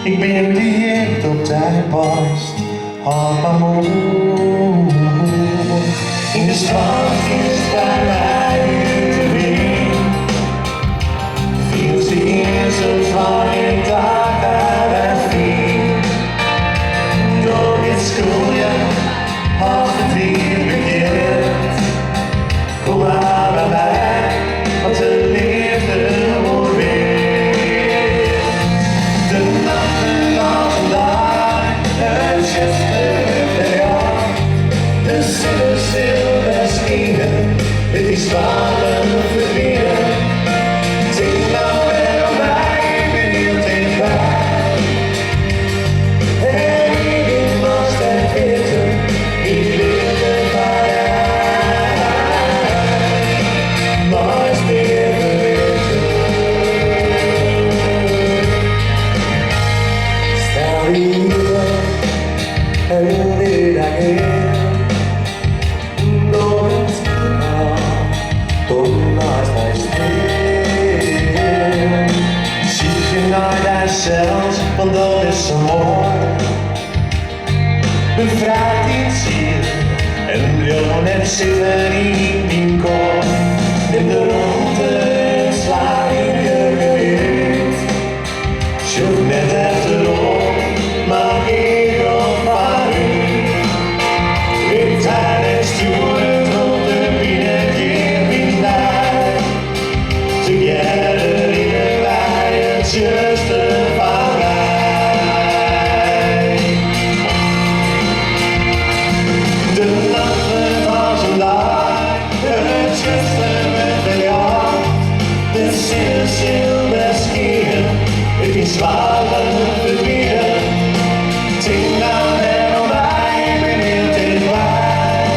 Ik ben die echt op tijd past, had maar moe. In de stad is bij mij de wind. Veel zien ze van je dag uit vriend. Door dit schoolje, als het weer begint. Kom maar bij mij, want de liefde wordt weer. De nachten als een dag, het gisteren bij jou. De zinnen stil beschenen, het is spannend verbieden. Zing nou weer op mij, benieuwd en waar. En ik was het weten, ik wilde van jou. Maar is weer vergeten. Stel hier, en dit again. Zelfs, want dat is zo mooi. Bevrijd in ziel en wil net zitten in die kooi. In de ronde en sla in je gewicht. Zoek net achterop, maar ik op van u. Ik tijd en stuur tot de binnenkeer in daar. Together in the light, it's just a spannend verbieden. Zing nou weer om mij, benieuwd en waar.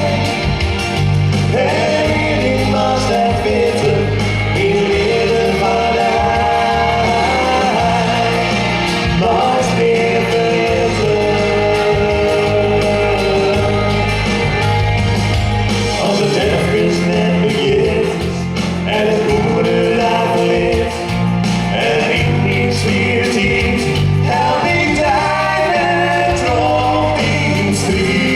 En ik was het weten, ik leerde van haar. Maar is weer vergeten. Als het ergens net begint en het goede later ligt. En ik niets meer ziet, help ik daar en trok in strijd.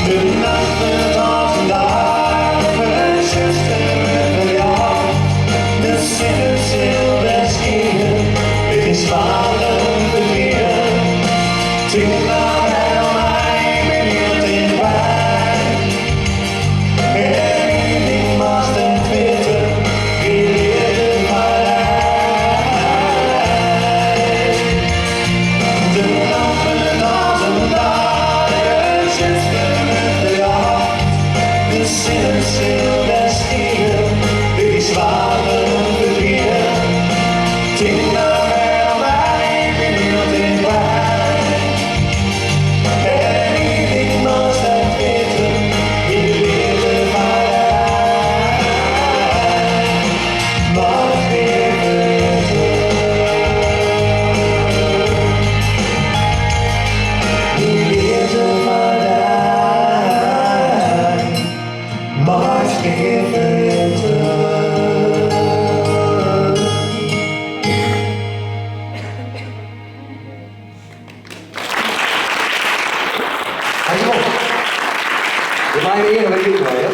De nachten als een dag, het zuster voor jou. De zinnen stil beschenen, het is spannend verbieden. Zing nou weer om mij, benieuwd en waar. En ik was het weten, ik leerde van haar. De nachten als een dag, het zuster. De zinnen stil beschenen, dit is spannend verbieden. Zing nou weer om mij, benieuwd en waar. En ik was het weten, ik leerde van haar. Maar het weer vergeten. Ik leerde van haar. Maar is weer vergeten. Dankjewel. De mijne ere, weet je wel, hè?